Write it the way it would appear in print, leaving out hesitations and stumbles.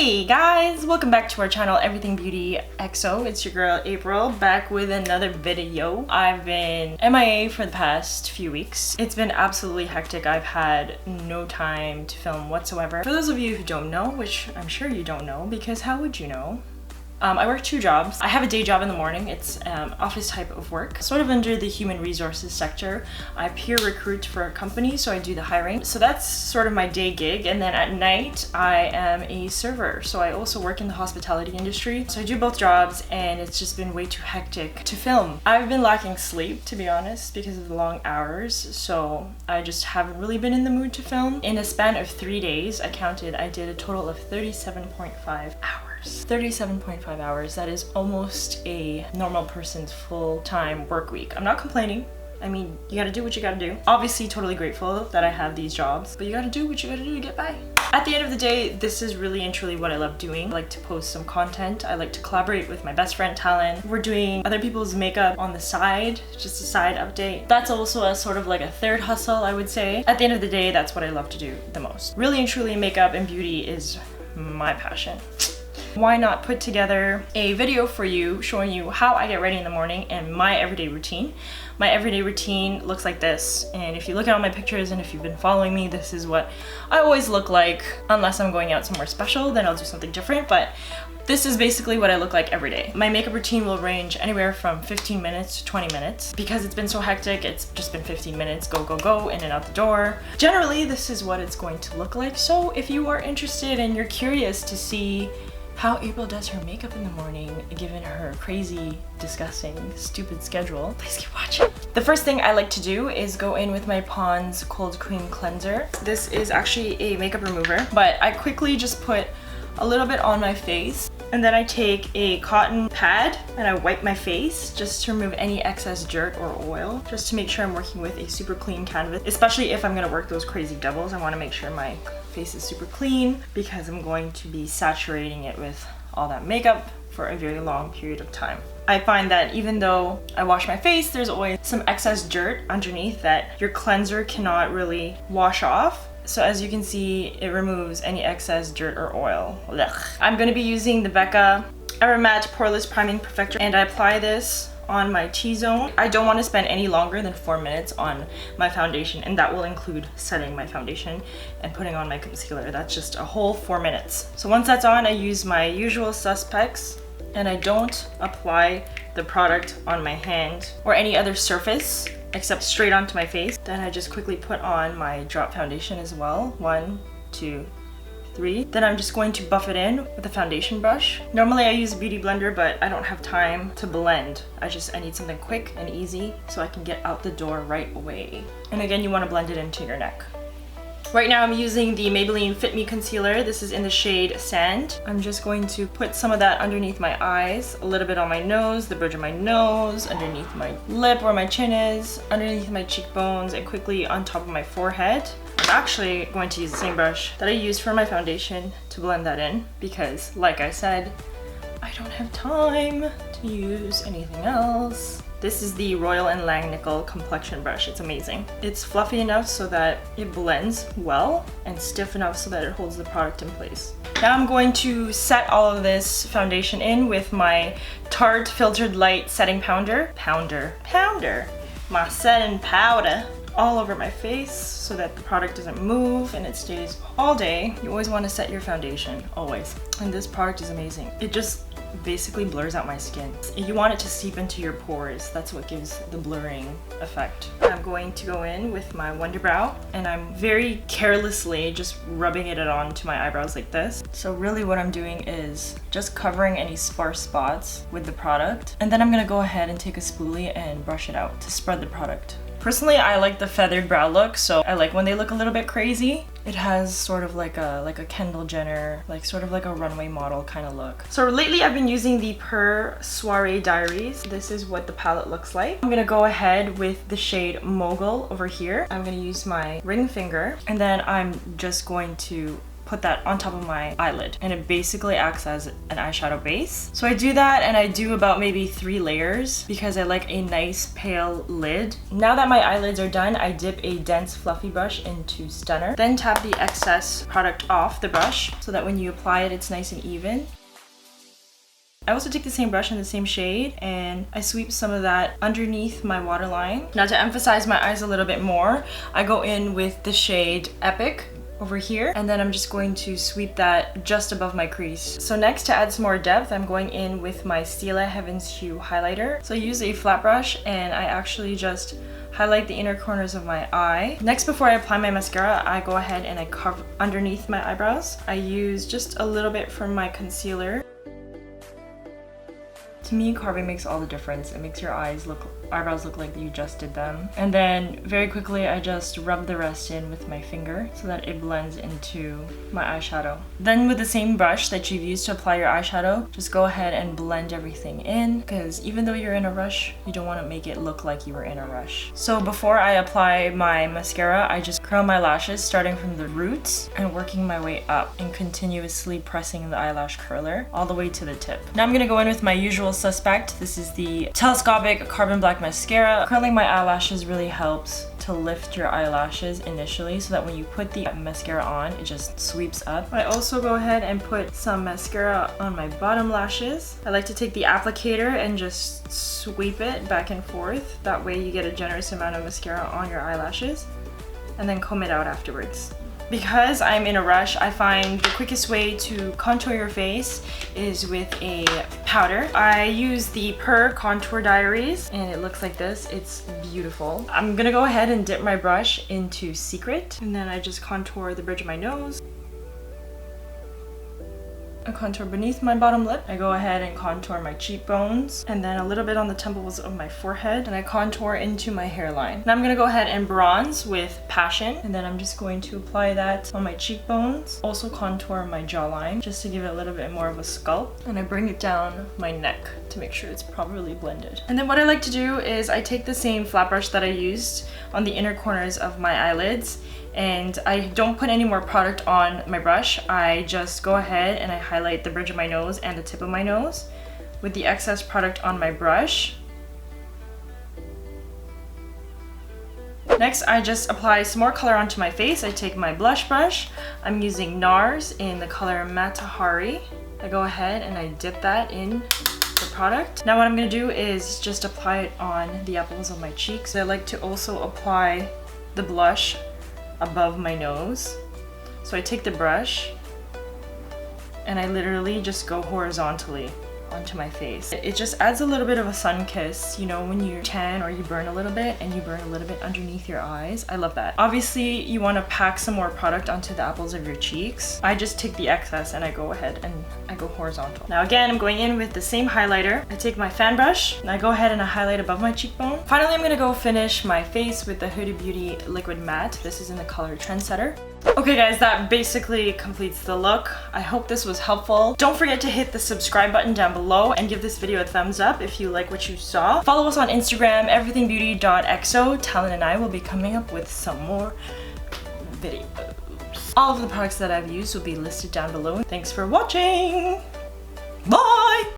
Hey guys, welcome back to our channel Everythingbeautyxo. It's your girl April back with another video. I've been MIA for the past few weeks. It's been absolutely hectic. I've had no time to film whatsoever. For those of you who don't know, which I'm sure you don't know because how would you know? I work two jobs. I have a day job in the morning. It's office type of work, sort of under the human resources sector. I peer recruit for a company, so I do the hiring. So that's sort of my day gig. And then at night, I am a server. So I also work in the hospitality industry. So I do both jobs and it's just been way too hectic to film. I've been lacking sleep, to be honest, because of the long hours. So I just haven't really been in the mood to film. In a span of 3 days, I counted, I did a total of 37.5 hours. 37.5 hours. That is almost a normal person's full-time work week. I'm not complaining. I mean, you gotta do what you gotta do. Obviously, totally grateful that I have these jobs, but you gotta do what you gotta do to get by. At the end of the day, this is really and truly what I love doing. I like to post some content. I like to collaborate with my best friend Taline. We're doing other people's makeup on the side, just a side update. That's also a sort of like a third hustle, I would say. At the end of the day, that's what I love to do the most. Really and truly, makeup and beauty is my passion. Why not put together a video for you showing you how I get ready in the morning and my everyday routine. My everyday routine looks like this, and if you look at all my pictures and if you've been following me, this is what I always look like. Unless I'm going out somewhere special, then I'll do something different, but this is basically what I look like every day. My makeup routine will range anywhere from 15 minutes to 20 minutes. Because it's been so hectic, it's just been 15 minutes, go, go, go, in and out the door. Generally, this is what it's going to look like. So if you are interested and you're curious to see how April does her makeup in the morning, given her crazy, disgusting, stupid schedule, please keep watching. The first thing I like to do is go in with my Pond's Cold Cream Cleanser. This is actually a makeup remover, but I quickly just put a little bit on my face, and then I take a cotton pad and I wipe my face just to remove any excess dirt or oil, just to make sure I'm working with a super clean canvas. Especially if I'm gonna work those crazy doubles, I wanna make sure my face is super clean because I'm going to be saturating it with all that makeup for a very long period of time. I find that even though I wash my face, there's always some excess dirt underneath that your cleanser cannot really wash off. So as you can see, it removes any excess dirt or oil. Ugh. I'm going to be using the Becca Aromat Poreless Priming Perfector, and I apply this on my T-zone. I don't want to spend any longer than 4 minutes on my foundation, and that will include setting my foundation and putting on my concealer. That's just a whole 4 minutes. So once that's on, I use my usual suspects, and I don't apply the product on my hand or any other surface except straight onto my face. Then I just quickly put on my drop foundation as well. 1, 2, 3. Then I'm just going to buff it in with a foundation brush. Normally I use a beauty blender, but I don't have time to blend. I need something quick and easy so I can get out the door right away. And again, you want to blend it into your neck. Right now I'm using the Maybelline FITME concealer. This is in the shade Sand. I'm just going to put some of that underneath my eyes, a little bit on my nose, the bridge of my nose, underneath my lip where my chin is, underneath my cheekbones, and quickly on top of my forehead. I'm actually going to use the same brush that I used for my foundation to blend that in because, like I said, I don't have time to use anything else. This is the Royal & Langnickel complexion brush. It's amazing. It's fluffy enough so that it blends well and stiff enough so that it holds the product in place. Now I'm going to set all of this foundation in with my Tarte Filtered Light Setting Powder. My setting powder all over my face so that the product doesn't move and it stays all day. You always want to set your foundation, always. And this product is amazing. It just basically blurs out my skin. You want it to seep into your pores. That's what gives the blurring effect. I'm going to go in with my Wunderbrow, and I'm very carelessly just rubbing it onto my eyebrows like this. So really what I'm doing is just covering any sparse spots with the product, and then I'm gonna go ahead and take a spoolie and brush it out to spread the product. Personally, I like the feathered brow look, so I like when they look a little bit crazy. It has sort of like a Kendall Jenner, like sort of like a runway model kind of look. So lately I've been using the Per Soiree Diaries. This is what the palette looks like. I'm gonna go ahead with the shade Mogul over here. I'm gonna use my ring finger, and then I'm just going to put that on top of my eyelid, and it basically acts as an eyeshadow base. So I do that, and I do about maybe 3 layers because I like a nice pale lid. Now that my eyelids are done, I dip a dense fluffy brush into Stunner, then tap the excess product off the brush so that when you apply it, it's nice and even. I also take the same brush in the same shade and I sweep some of that underneath my waterline. Now to emphasize my eyes a little bit more, I go in with the shade Epic over here, and then I'm just going to sweep that just above my crease. So next, to add some more depth, I'm going in with my Stila Heaven's Hue highlighter. So I use a flat brush and I actually just highlight the inner corners of my eye. Next, before I apply my mascara, I go ahead and I carve underneath my eyebrows. I use just a little bit from my concealer. To me, carving makes all the difference. It makes your eyebrows look like you just did them. And then very quickly, I just rub the rest in with my finger so that it blends into my eyeshadow. Then with the same brush that you've used to apply your eyeshadow, just go ahead and blend everything in, because even though you're in a rush, you don't want to make it look like you were in a rush. So before I apply my mascara, I just curl my lashes starting from the roots and working my way up and continuously pressing the eyelash curler all the way to the tip. Now I'm gonna go in with my usual suspect. This is the Telescopic Carbon Black Mascara. Curling my eyelashes really helps to lift your eyelashes initially so that when you put the mascara on, it just sweeps up. I also go ahead and put some mascara on my bottom lashes. I like to take the applicator and just sweep it back and forth. That way you get a generous amount of mascara on your eyelashes, and then comb it out afterwards. Because I'm in a rush, I find the quickest way to contour your face is with a powder. I use the Per Contour Diaries and it looks like this. It's beautiful. I'm gonna go ahead and dip my brush into Secret, and then I just contour the bridge of my nose. I contour beneath my bottom lip. I go ahead and contour my cheekbones, and then a little bit on the temples of my forehead, and I contour into my hairline. Now I'm gonna go ahead and bronze with Passion, and then I'm just going to apply that on my cheekbones. Also contour my jawline just to give it a little bit more of a sculpt, and I bring it down my neck to make sure it's properly blended. And then what I like to do is I take the same flat brush that I used on the inner corners of my eyelids, and I don't put any more product on my brush. I just go ahead and I highlight the bridge of my nose and the tip of my nose with the excess product on my brush. Next, I just apply some more color onto my face. I take my blush brush. I'm using NARS in the color Matahari. I go ahead and I dip that in the product. Now what I'm gonna do is just apply it on the apples of my cheeks. I like to also apply the blush above my nose. So I take the brush and I literally just go horizontally onto my face. It just adds a little bit of a sun kiss, you know, when you tan or you burn a little bit and you burn a little bit underneath your eyes. I love that. Obviously, you want to pack some more product onto the apples of your cheeks. I just take the excess and I go ahead and I go horizontal. Now again, I'm going in with the same highlighter. I take my fan brush and I go ahead and I highlight above my cheekbone. Finally, I'm gonna go finish my face with the Huda Beauty Liquid Matte. This is in the color Trendsetter. Okay guys, that basically completes the look. I hope this was helpful. Don't forget to hit the subscribe button down below and give this video a thumbs up if you like what you saw. Follow us on Instagram, everythingbeauty.xo. Taline and I will be coming up with some more videos. All of the products that I've used will be listed down below. Thanks for watching. Bye!